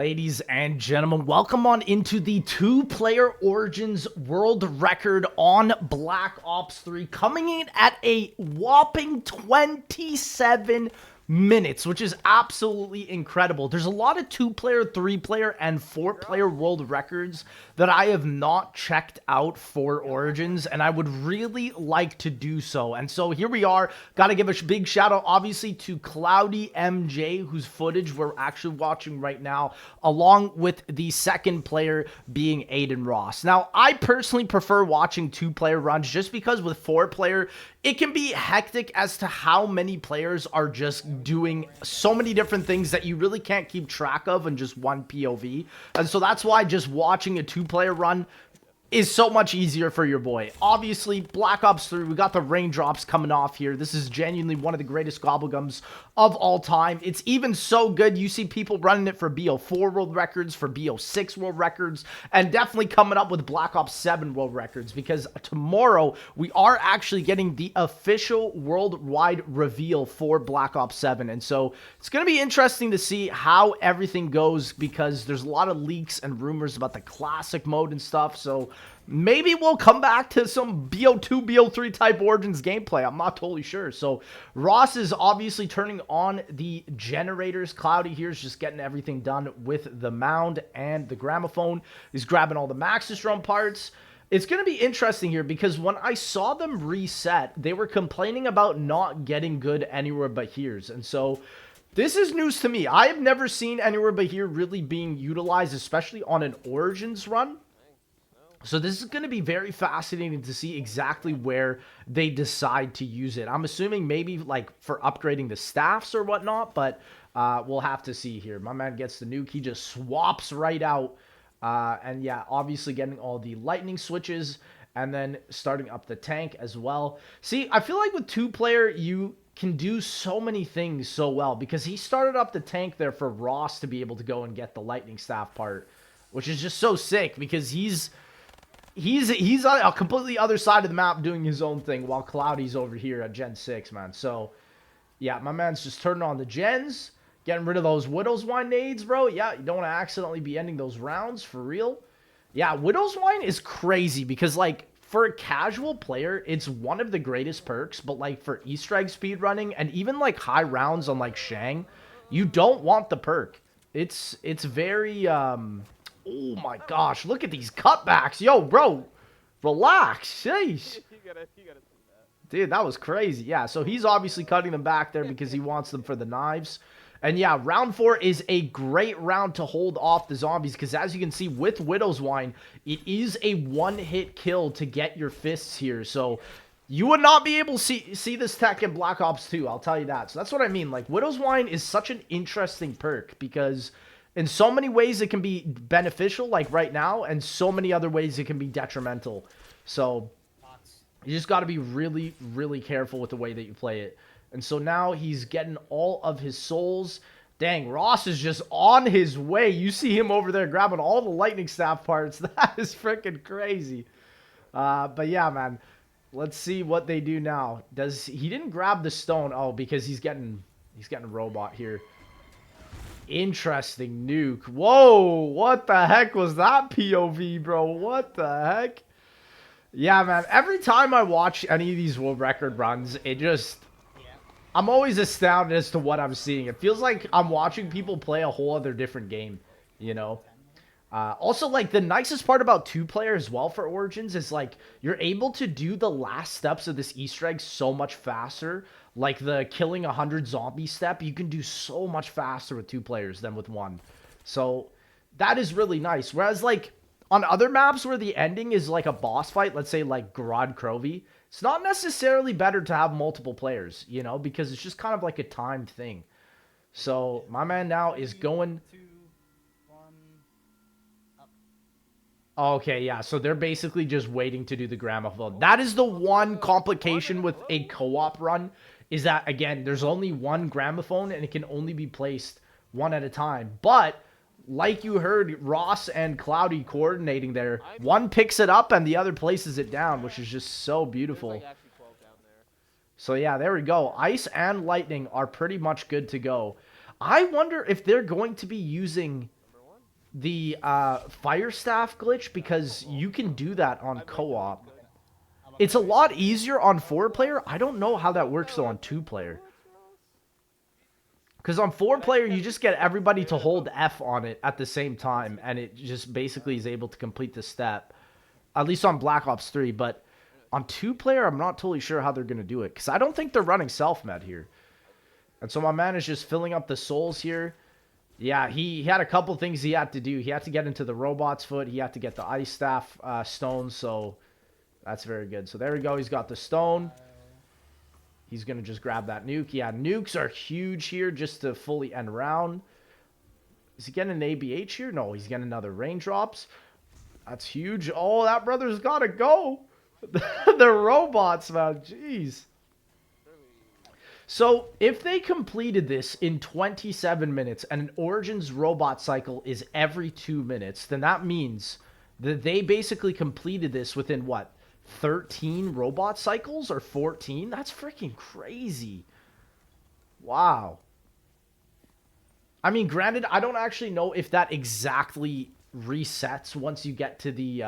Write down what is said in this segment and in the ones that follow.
Ladies and gentlemen, welcome on into the two-player Origins world record on Black Ops 3, coming in at a whopping 27 minutes, which is absolutely incredible. There's a lot of two-player, three-player, and four-player world records that I have not checked out for Origins, and I would really like to do so. And so here we are. Got to give a big shout out, obviously, to Cloudy MJ, whose footage we're actually watching right now, along with the second player being Aiden Ross. Now, I personally prefer watching two-player runs just because with four-player, it can be hectic as to how many players are just doing so many different things that you really can't keep track of in just one POV. And so that's why just watching a two-player run is so much easier for your boy. Obviously, Black Ops 3, we got the raindrops coming off here. This is genuinely one of the greatest gobblegums of all time. It's even so good, you see people running it for BO4 world records, for BO6 world records, and definitely coming up with Black Ops 7 world records, because tomorrow we are actually getting the official worldwide reveal for Black Ops 7. And so it's going to be interesting to see how everything goes, because there's a lot of leaks and rumors about the classic mode and stuff. So maybe we'll come back to some BO2, BO3 type Origins gameplay. I'm not totally sure. So Ross is obviously turning on the generators. Cloudy here is just getting everything done with the mound and the gramophone. He's grabbing all the Maxis drum parts. It's going to be interesting here because when I saw them reset, they were complaining about not getting good anywhere but here's. And so this is news to me. I have never seen anywhere but here really being utilized, especially on an Origins run. So this is going to be very fascinating to see exactly where they decide to use it. I'm assuming maybe like for upgrading the staffs or whatnot, but we'll have to see here. My man gets the nuke. He just swaps right out. And yeah, obviously getting all the lightning switches and then starting up the tank as well. See, I feel like with two-player, you can do so many things so well because he started up the tank there for Ross to be able to go and get the lightning staff part, which is just so sick because he's on a completely other side of the map doing his own thing while Cloudy's over here at Gen 6, man. So, yeah, my man's just turning on the gens, getting rid of those Widow's Wine nades, bro. Yeah, you don't want to accidentally be ending those rounds, for real. Yeah, Widow's Wine is crazy because, like, for a casual player, it's one of the greatest perks, but, like, for Easter egg speedrunning and even, like, high rounds on, like, Shang, you don't want the perk. It's very, oh my gosh, look at these cutbacks. Yo, bro, relax. Sheesh. Dude, that was crazy. Yeah, so he's obviously cutting them back there because he wants them for the knives. And yeah, round 4 is a great round to hold off the zombies because as you can see with Widow's Wine, it is a one-hit kill to get your fists here. So you would not be able to see this tech in Black Ops 2, I'll tell you that. So that's what I mean. Like, Widow's Wine is such an interesting perk because in so many ways it can be beneficial, like right now, and so many other ways it can be detrimental. So you just got to be really, really careful with the way that you play it. And so now he's getting all of his souls. Dang, Ross is just on his way. You see him over there grabbing all the lightning staff parts. That is freaking crazy. But yeah, man. Let's see what they do now. He didn't grab the stone? Oh, because he's getting a robot here. Interesting nuke. Whoa, what the heck was that POV, bro? What the heck? Yeah, man. Every time I watch any of these world record runs, I'm always astounded as to what I'm seeing. It feels like I'm watching people play a whole other different game, you know? Also, like, the nicest part about two-player as well for Origins is, like, you're able to do the last steps of this Easter egg so much faster. Like, the killing 100 zombie step, you can do so much faster with two players than with one. So, that is really nice. Whereas, like, on other maps where the ending is, like, a boss fight, let's say, like, Gorod Krovi, it's not necessarily better to have multiple players, you know, because it's just kind of like a timed thing. So, my man now is going... Okay, yeah, so they're basically just waiting to do the gramophone. That is the one complication with a co-op run, is that, again, there's only one gramophone, and it can only be placed one at a time. But, like you heard Ross and Cloudy coordinating there, one picks it up and the other places it down, which is just so beautiful. So yeah, there we go. Ice and Lightning are pretty much good to go. I wonder if they're going to be using the fire staff glitch because you can do that on co-op. It's a lot easier on 4-player. I don't know how that works though on 2-player. Because on 4-player, you just get everybody to hold F on it at the same time, and it just basically is able to complete the step. At least on Black Ops 3, but on 2-player, I'm not totally sure how they're going to do it. Because I don't think they're running self-med here. And so my man is just filling up the souls here. Yeah, he had a couple things he had to do. He had to get into the robot's foot. He had to get the ice staff stone, so that's very good. So there we go. He's got the stone. He's going to just grab that nuke. Yeah, nukes are huge here just to fully end round. Is he getting an ABH here? No, he's getting another raindrops. That's huge. Oh, that brother's got to go. The robots, man. Jeez. So, if they completed this in 27 minutes and an Origins robot cycle is every 2 minutes, then that means that they basically completed this within, what, 13 robot cycles or 14? That's freaking crazy. Wow. I mean, granted, I don't actually know if that exactly resets once you get to the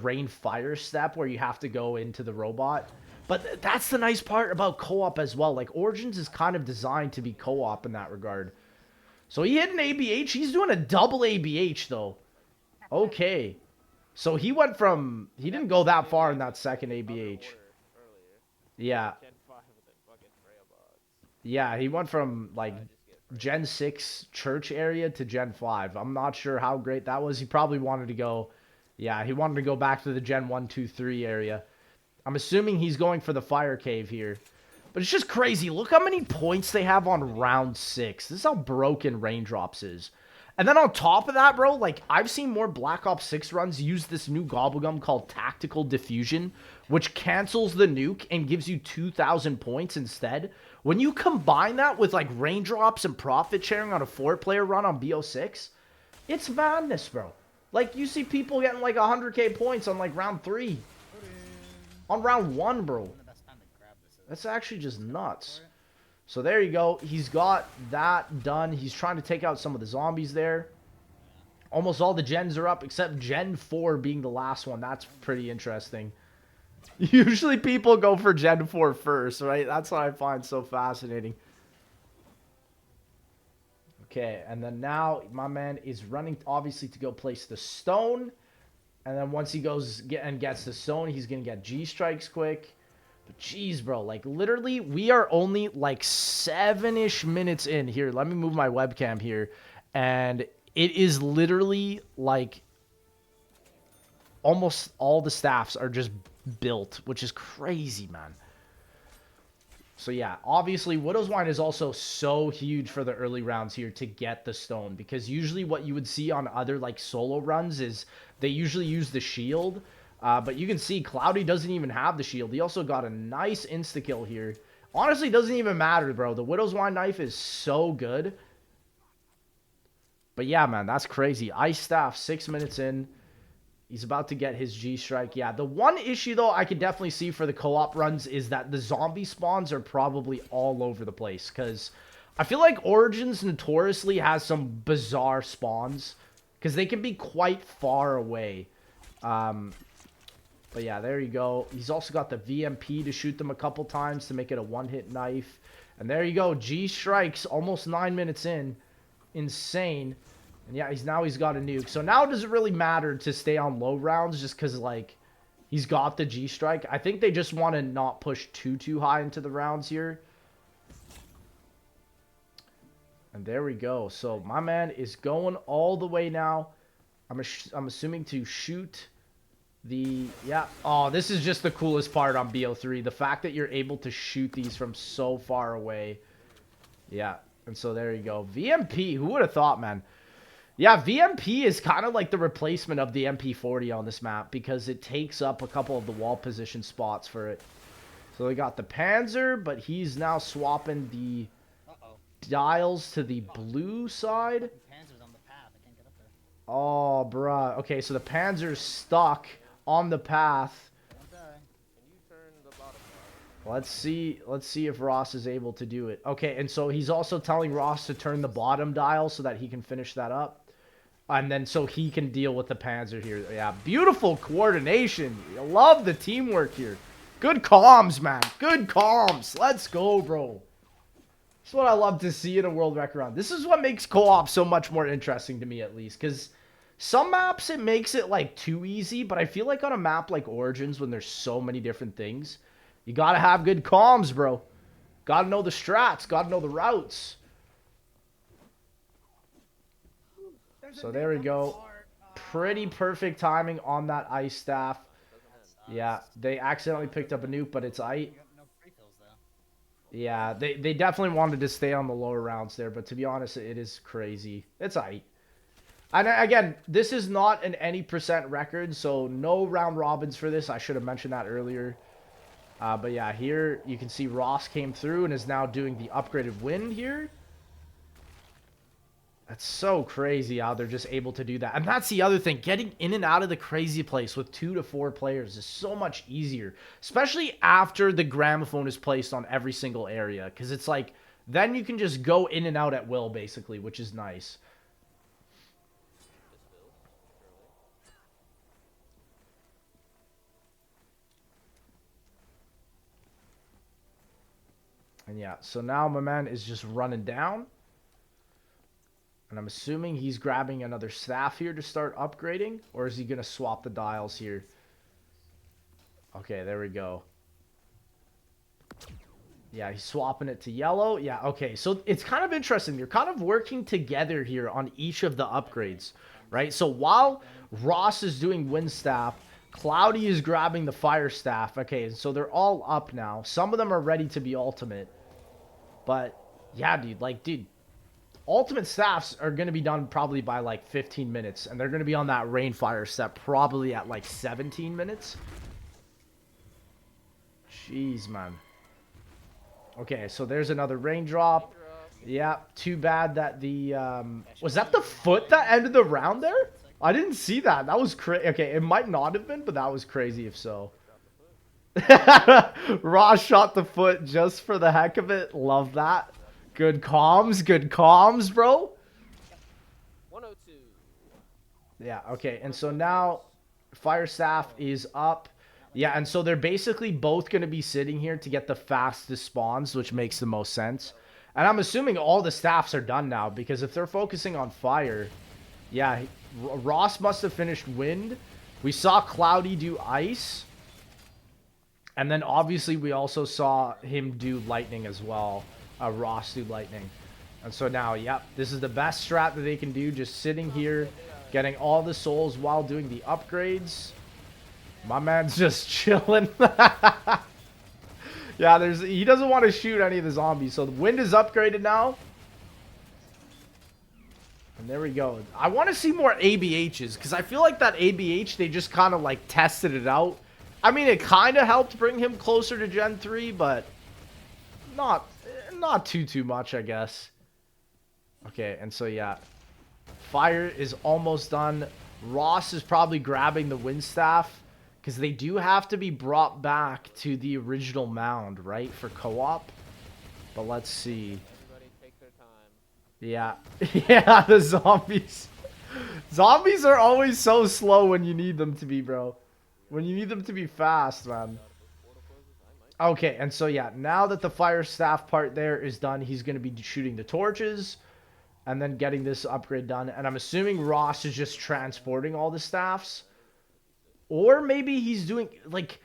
rain fire step where you have to go into the robot. But that's the nice part about co-op as well. Like, Origins is kind of designed to be co-op in that regard. So he hit an ABH. He's doing a double ABH, though. Okay. So he went from... He didn't go that far in that second ABH. Yeah. Yeah, he went from, like, Gen 6 church area to Gen 5. I'm not sure how great that was. He probably wanted to go... Yeah, he wanted to go back to the Gen 1, 2, 3 area. I'm assuming he's going for the fire cave here. But it's just crazy. Look how many points they have on round 6. This is how broken Raindrops is. And then on top of that, bro, like, I've seen more Black Ops 6 runs use this new gobblegum called Tactical Diffusion, which cancels the nuke and gives you 2,000 points instead. When you combine that with, like, Raindrops and profit sharing on a 4-player run on BO6, it's madness, bro. Like, you see people getting, like, 100k points on, like, round 3. On round 1, bro. That's actually just nuts. So there you go. He's got that done. He's trying to take out some of the zombies there. Almost all the gens are up except Gen 4 being the last one. That's pretty interesting. Usually people go for Gen 4 first, right? That's what I find so fascinating. Okay, and then now my man is running, obviously, to go place the stone. And then once he goes and gets the stone, he's going to get G-strikes quick. But jeez, bro, like, literally, we are only, like, 7-ish minutes in. Here, let me move my webcam here. And it is literally, like, almost all the staffs are just built, which is crazy, man. So, yeah, obviously, Widow's Wine is also so huge for the early rounds here to get the stone. Because usually what you would see on other, like, solo runs is they usually use the shield. But you can see Cloudy doesn't even have the shield. He also got a nice insta-kill here. Honestly, doesn't even matter, bro. The Widow's Wine knife is so good. But, yeah, man, that's crazy. Ice Staff, 6 minutes in. He's about to get his G-Strike. Yeah, the one issue, though, I can definitely see for the co-op runs is that the zombie spawns are probably all over the place. Because I feel like Origins notoriously has some bizarre spawns. Because they can be quite far away. But yeah, there you go. He's also got the VMP to shoot them a couple times to make it a one-hit knife. And there you go. G-Strikes almost 9 minutes in. Insane. And yeah, he's got a nuke. So now does it really matter to stay on low rounds just because, like, he's got the G-Strike? I think they just want to not push too high into the rounds here. And there we go. So my man is going all the way now. I'm assuming to shoot the... Yeah. Oh, this is just the coolest part on BO3. The fact that you're able to shoot these from so far away. Yeah. And so there you go. VMP. Who would have thought, man? Yeah, VMP is kind of like the replacement of the MP40 on this map because it takes up a couple of the wall position spots for it. So we got the Panzer, but he's now swapping the dials to the blue side. Panzer's on the path. I can't get up there. Oh, bruh. Okay, so the Panzer's stuck on the path. Don't die. Can you turn the bottom bar? Let's see if Ross is able to do it. Okay, and so he's also telling Ross to turn the bottom dial so that he can finish that up. And then so he can deal with the Panzer here. Yeah, beautiful coordination. I love the teamwork here. Good comms, man. Good comms. Let's go, bro. That's what I love to see in a world record round. This is what makes co-op so much more interesting to me, at least. Because some maps, it makes it, like, too easy. But I feel like on a map like Origins, when there's so many different things, you gotta have good comms, bro. Gotta know the strats. Gotta know the routes. So there we go. Pretty perfect timing on that ice staff. Yeah, they accidentally picked up a nuke, but it's aight. Yeah, they definitely wanted to stay on the lower rounds there, but to be honest, it is crazy. It's aight. And again, this is not an any percent record, so no round robins for this. I should have mentioned that earlier. But yeah, here you can see Ross came through and is now doing the upgraded wind here. That's so crazy how they're just able to do that. And that's the other thing. Getting in and out of the crazy place with 2 to 4 players is so much easier. Especially after the gramophone is placed on every single area. Because it's like, then you can just go in and out at will, basically, which is nice. And yeah, so now my man is just running down. And I'm assuming he's grabbing another staff here to start upgrading. Or is he going to swap the dials here? Okay, there we go. Yeah, he's swapping it to yellow. Yeah, okay. So it's kind of interesting. You're kind of working together here on each of the upgrades, right? So while Ross is doing wind staff, Cloudy is grabbing the fire staff. Okay, so they're all up now. Some of them are ready to be ultimate. But yeah, dude, ultimate staffs are going to be done probably by like 15 minutes. And they're going to be on that rainfire step probably at like 17 minutes. Jeez, man. Okay, so there's another raindrop. Yeah, too bad that the... was that the foot that ended the round there? I didn't see that. That was crazy. Okay, it might not have been, but that was crazy if so. Ross shot the foot just for the heck of it. Love that. Good comms, bro. 102. Yeah, okay. And so now fire staff is up. Yeah, and so they're basically both going to be sitting here to get the fastest spawns, which makes the most sense. And I'm assuming all the staffs are done now, because if they're focusing on fire, yeah, Ross must have finished wind. We saw Cloudy do ice. And then obviously we also saw him do lightning as well. Ross do lightning. And so now, yep, this is the best strat that they can do. Just sitting here, getting all the souls while doing the upgrades. My man's just chilling. Yeah, he doesn't want to shoot any of the zombies. So the wind is upgraded now. And there we go. I want to see more ABHs, because I feel like that ABH, they just kind of like tested it out. I mean, it kind of helped bring him closer to Gen 3, but not too much, I guess. Okay, and so yeah, fire is almost done. Ross is probably grabbing the wind staff, because they do have to be brought back to the original mound, right, for co-op. But let's see. Everybody take their time. Yeah. Yeah, the zombies. Zombies are always so slow when you need them to be, bro. When you need them to be fast, man. Okay, and so yeah, now that the fire staff part there is done, he's going to be shooting the torches and then getting this upgrade done. And I'm assuming Ross is just transporting all the staffs. Or maybe he's doing, like,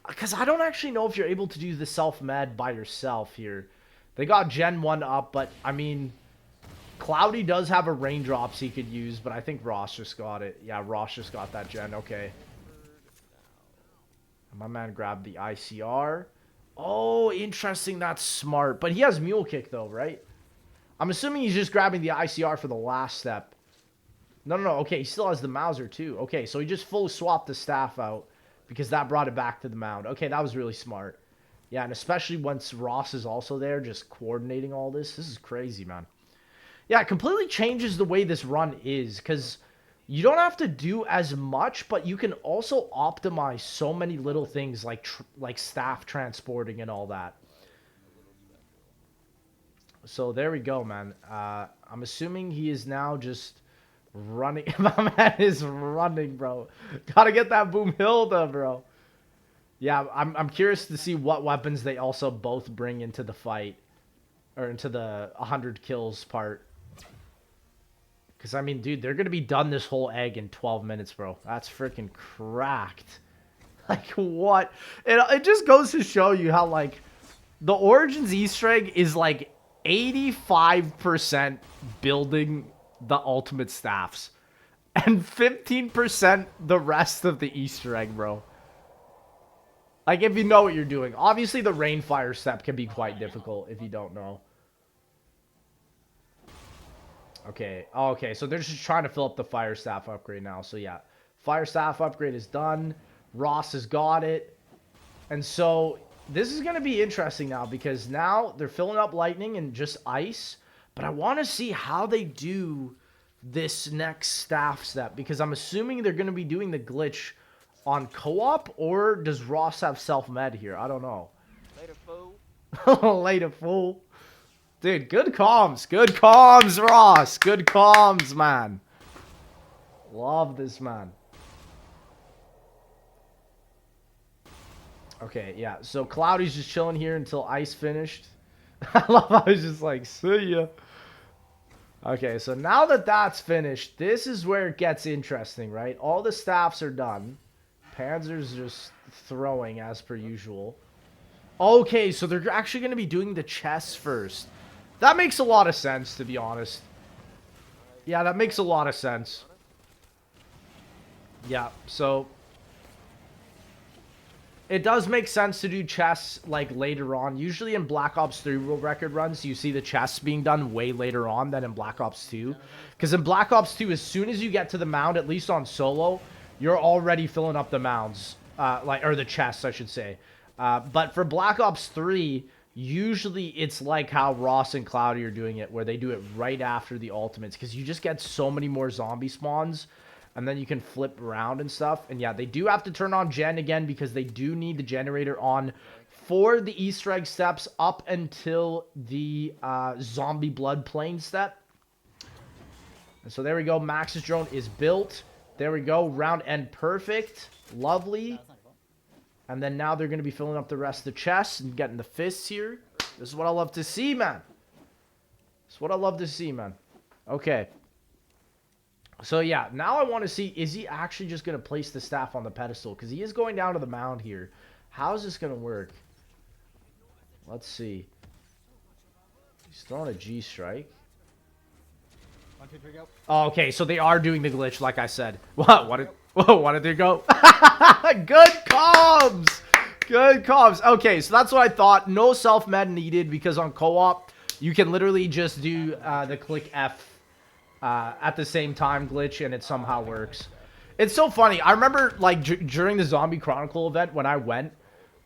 because I don't actually know if you're able to do the self-med by yourself here. They got Gen 1 up, but, I mean, Cloudy does have a raindrops he could use, but I think Ross just got it. Yeah, Ross just got that Gen, okay. My man grabbed the ICR. Oh, interesting. That's smart. But he has Mule Kick, though, right? I'm assuming he's just grabbing the ICR for the last step. No. Okay, he still has the Mauser, too. Okay, so he just fully swapped the staff out because that brought it back to the mound. Okay, that was really smart. Yeah, and especially once Ross is also there, just coordinating all this. This is crazy, man. Yeah, it completely changes the way this run is, because you don't have to do as much, but you can also optimize so many little things like staff transporting and all that. So there we go, man. I'm assuming he is now just Running. My man is running, bro. Gotta get that Boomhilda, bro. Yeah, I'm curious to see what weapons they also both bring into the fight. Or into the 100 kills part. Because, I mean, dude, they're going to be done this whole egg in 12 minutes, bro. That's freaking cracked. Like, what? It just goes to show you how, like, the Origins Easter egg is, like, 85% building the ultimate staffs. And 15% the rest of the Easter egg, bro. Like, if you know what you're doing. Obviously, the Rainfire step can be quite difficult if you don't know. Okay. Oh, okay, so they're just trying to fill up the Fire Staff upgrade now. So, yeah. Fire Staff upgrade is done. Ross has got it. And so, this is going to be interesting now because now they're filling up Lightning and just Ice. But I want to see how they do this next staff step because I'm assuming they're going to be doing the glitch on co-op, or does Ross have self-med here? I don't know. Later, fool. Later, fool. Dude, good comms. Good comms, Ross. Good comms, man. Love this, man. Okay, yeah. So Cloudy's just chilling here until Ice finished. I love how he's just like, see ya. Okay, so now that that's finished, this is where it gets interesting, right? All the staffs are done. Panzer's just throwing as per usual. Okay, so they're actually going to be doing the chests first. That makes a lot of sense, to be honest. Yeah, that makes a lot of sense. Yeah, so it does make sense to do chests like later on. Usually in Black Ops 3 world record runs, you see the chests being done way later on than in Black Ops 2. Because in Black Ops 2, as soon as you get to the mound, at least on solo, you're already filling up the mounds, or the chests, I should say. But for Black Ops 3, usually it's like how Ross and Cloudy are doing it, where they do it right after the ultimates, because you just get so many more zombie spawns, and then you can flip around and stuff. And yeah, they do have to turn on gen again, because they do need the generator on for the Easter egg steps up until the zombie blood plane step. And so there we go. Max's drone is built. There we go. Round end perfect. Lovely. And then now they're going to be filling up the rest of the chests and getting the fists here. This is what I love to see, man. This is what I love to see, man. Okay. So, yeah. Now I want to see, is he actually just going to place the staff on the pedestal? Because he is going down to the mound here. How is this going to work? Let's see. He's throwing a G-strike. 1, 2, 3, go. Oh, okay, so they are doing the glitch, like I said. What did they go? Good comms! Good comms. Okay, so that's what I thought. No self-med needed, because on co-op, you can literally just do the click F at the same time glitch, and it somehow works. It's so funny. I remember, like, during the Zombie Chronicle event, when I went,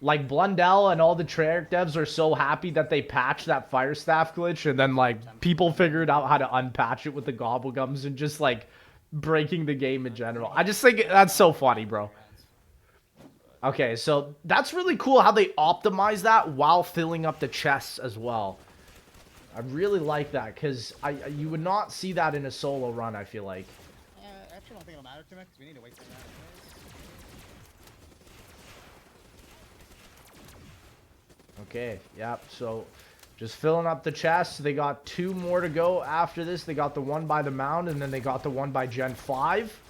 like, Blundell and all the Treyarch devs are so happy that they patched that Fire Staff glitch, and then, like, people figured out how to unpatch it with the Gobblegums and just, like, breaking the game in general. I just think that's so funny, bro. Okay, so that's really cool how they optimize that while filling up the chests as well. I really like that, because you would not see that in a solo run, I feel like. I actually don't think it'll matter too much, because we need to wait for that anyways. Okay, yep, so just filling up the chests. They got 2 more to go after this. They got the one by the mound, and then they got the one by Gen 5.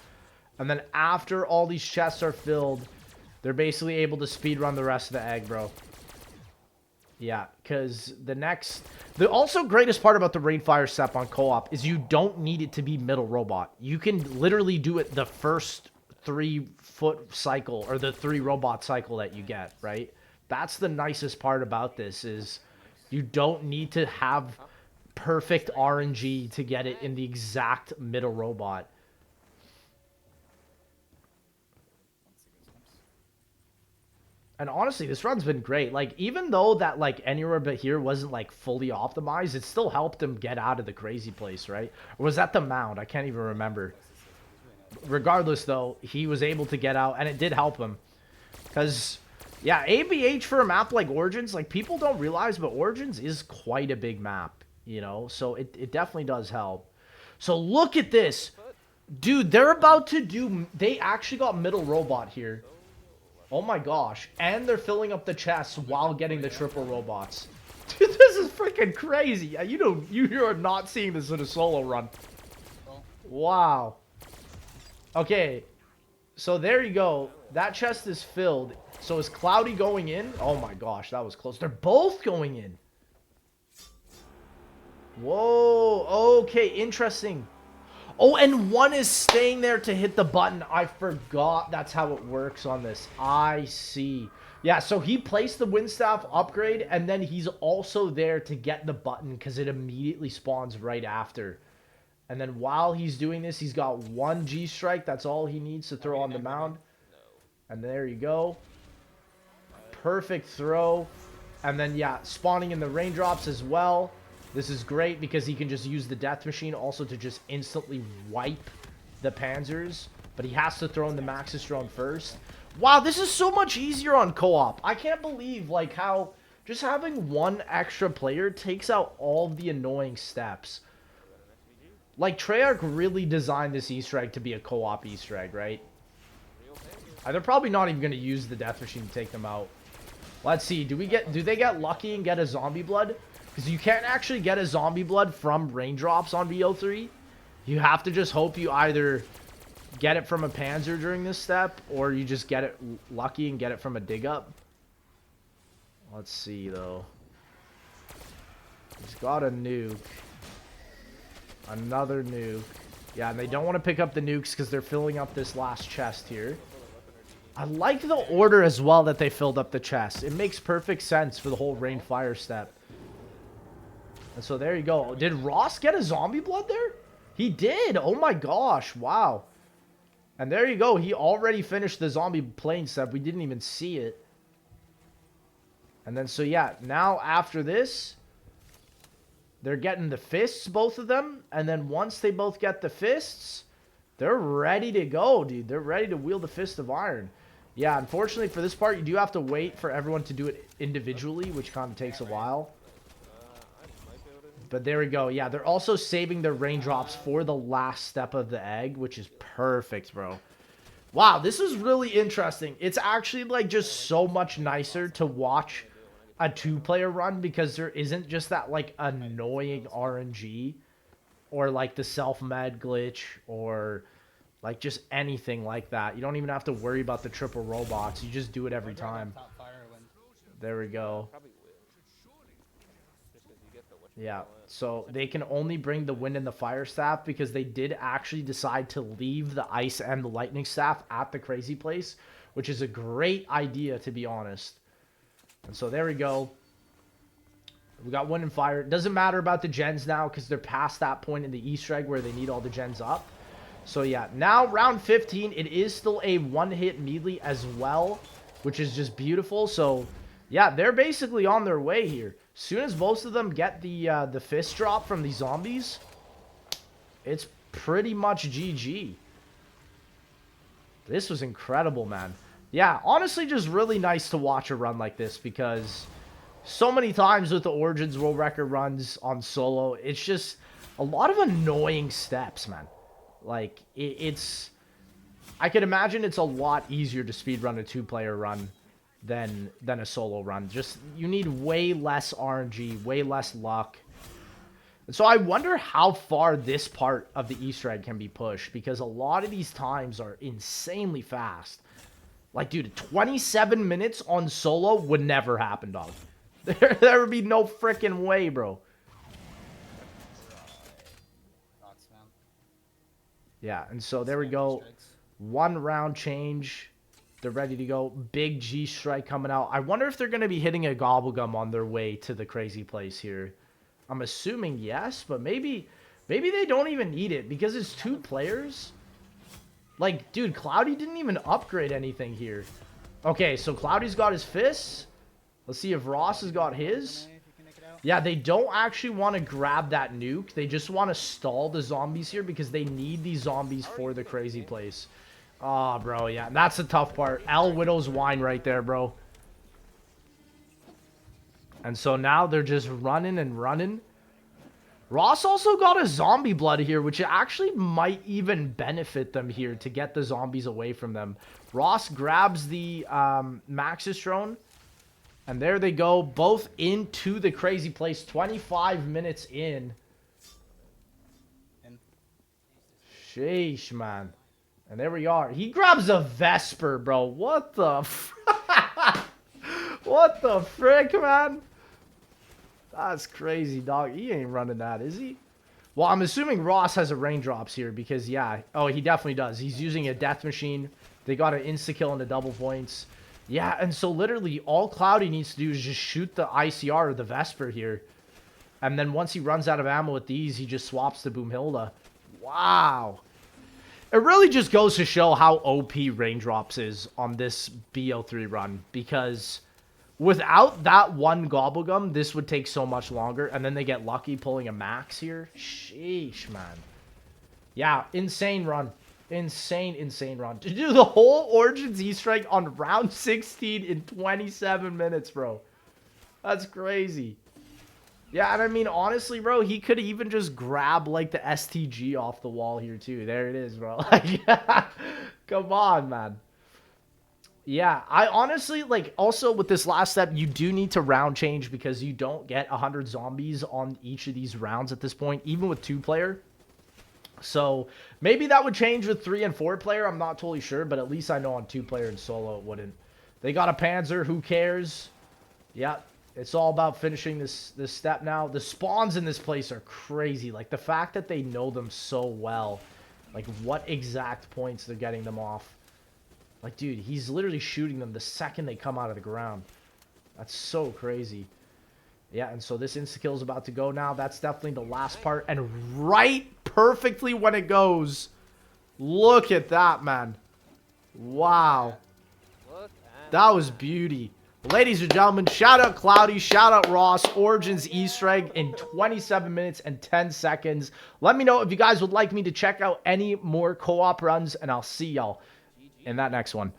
And then after all these chests are filled, they're basically able to speedrun the rest of the egg, bro. Yeah, because the also greatest part about the Rainfire step on co-op is you don't need it to be middle robot. You can literally do it the first 3-foot cycle, or the 3 robot cycle that you get, right? That's the nicest part about this, is you don't need to have perfect RNG to get it in the exact middle robot. And honestly, this run's been great. Like, even though that, like, Anywhere But Here wasn't, like, fully optimized, it still helped him get out of the crazy place, right? Or was that the mound? I can't even remember. Regardless, though, he was able to get out, and it did help him. Because, yeah, ABH for a map like Origins, like, people don't realize, but Origins is quite a big map, you know? So it definitely does help. So look at this. Dude, they're about to do... They actually got middle robot here. Oh my gosh. And they're filling up the chests while getting the triple robots. Dude, this is freaking crazy. You are not seeing this in a solo run. Wow. Okay. So there you go. That chest is filled. So is Cloudy going in? Oh my gosh, that was close. They're both going in. Whoa. Okay, interesting. Oh, and one is staying there to hit the button. I forgot that's how it works on this. I see. Yeah, so he placed the wind staff upgrade, and then he's also there to get the button because it immediately spawns right after. And then while he's doing this, he's got one G-Strike. That's all he needs to throw on the mound. And there you go. Perfect throw. And then, yeah, spawning in the raindrops as well. This is great because he can just use the death machine also to just instantly wipe the Panzers. But he has to throw in the Maxis drone first. Wow, this is so much easier on co-op. I can't believe, like, how just having one extra player takes out all of the annoying steps. Like, Treyarch really designed this Easter egg to be a co-op Easter egg, right? They're probably not even going to use the death machine to take them out. Let's see. Do they get lucky and get a zombie blood? Because you can't actually get a zombie blood from raindrops on BO3. You have to just hope you either get it from a Panzer during this step, or you just get it lucky and get it from a dig up. Let's see, though. He's got a nuke. Another nuke. Yeah, and they don't want to pick up the nukes because they're filling up this last chest here. I like the order as well that they filled up the chest. It makes perfect sense for the whole rain fire step. And so there you go. Did Ross get a zombie blood there? He did. Oh my gosh. Wow. And there you go. He already finished the zombie plane step. We didn't even see it. And then so yeah, now after this, they're getting the fists, both of them. And then once they both get the fists, they're ready to go, dude. They're ready to wield the Fist of Iron. Yeah, unfortunately for this part, you do have to wait for everyone to do it individually, which kind of takes a while. But there we go. Yeah, they're also saving their raindrops for the last step of the egg, which is perfect, bro. Wow, this is really interesting. It's actually, like, just so much nicer to watch a two-player run because there isn't just that, like, annoying RNG or, like, the self-med glitch or, like, just anything like that. You don't even have to worry about the triple robots. You just do it every time. There we go. Yeah, so they can only bring the wind and the fire staff because they did actually decide to leave the ice and the lightning staff at the crazy place, which is a great idea, to be honest. And so there we go. We got wind and fire. It doesn't matter about the gens now because they're past that point in the Easter egg where they need all the gens up. So yeah, now round 15, it is still a one-hit melee as well, which is just beautiful. So yeah, they're basically on their way here. As soon as most of them get the fist drop from these zombies, it's pretty much GG. This was incredible, man. Yeah, honestly, just really nice to watch a run like this because so many times with the Origins World Record runs on solo, it's just a lot of annoying steps, man. Like, it's... I can imagine it's a lot easier to speedrun a two-player run than a solo run. Just, you need way less RNG, way less luck. And so I wonder how far this part of the Easter egg can be pushed, because a lot of these times are insanely fast. Like, dude, 27 minutes on solo would never happen, dog. There would be no freaking way, bro. Yeah, and so there we go. One round change. They're ready to go. Big G-Strike coming out. I wonder if they're going to be hitting a Gobblegum on their way to the crazy place here. I'm assuming yes, but maybe they don't even need it because it's two players. Like, dude, Cloudy didn't even upgrade anything here. Okay, so Cloudy's got his fists. Let's see if Ross has got his. Yeah, they don't actually want to grab that nuke. They just want to stall the zombies here because they need these zombies for the crazy place. Oh, bro, yeah. That's the tough part. Al Widow's wine right there, bro. And so now they're just running and running. Ross also got a zombie blood here, which actually might even benefit them here to get the zombies away from them. Ross grabs the Maxis drone. And there they go, both into the crazy place. 25 minutes in. Sheesh, man. And there we are. He grabs a Vesper, bro. What the what the frick, man? That's crazy, dog. He ain't running that, is he? Well, I'm assuming Ross has a raindrops here because, yeah. Oh, he definitely does. He's using a death machine. They got an insta-kill into double points. Yeah, and so literally all Cloudy needs to do is just shoot the ICR or the Vesper here. And then once he runs out of ammo with these, he just swaps to Boomhilda. Wow. It really just goes to show how OP Raindrops is on this BO3 run. Because without that one Gobblegum, this would take so much longer. And then they get lucky pulling a max here. Sheesh, man. Yeah, insane run. Insane run. To do the whole Origins Easter egg on round 16 in 27 minutes, bro. That's crazy. Yeah, and I mean, honestly, bro, he could even just grab, like, the STG off the wall here, too. There it is, bro. Like, come on, man. Yeah, I honestly, like, also with this last step, you do need to round change because you don't get 100 zombies on each of these rounds at this point, even with 2-player. So maybe that would change with 3 and 4-player. I'm not totally sure, but at least I know on 2-player and solo it wouldn't. They got a Panzer. Who cares? Yeah, it's all about finishing this step now. The spawns in this place are crazy. Like the fact that they know them so well, like what exact points they're getting them off. Like, dude, he's literally shooting them the second they come out of the ground. That's so crazy. Yeah, and so this insta-kill is about to go now. That's definitely the last part. And right perfectly when it goes. Look at that, man. Wow. That was beauty. Ladies and gentlemen, shout out Cloudy, shout out Ross, Origins Easter egg in 27 minutes and 10 seconds. Let me know if you guys would like me to check out any more co-op runs, and I'll see y'all in that next one.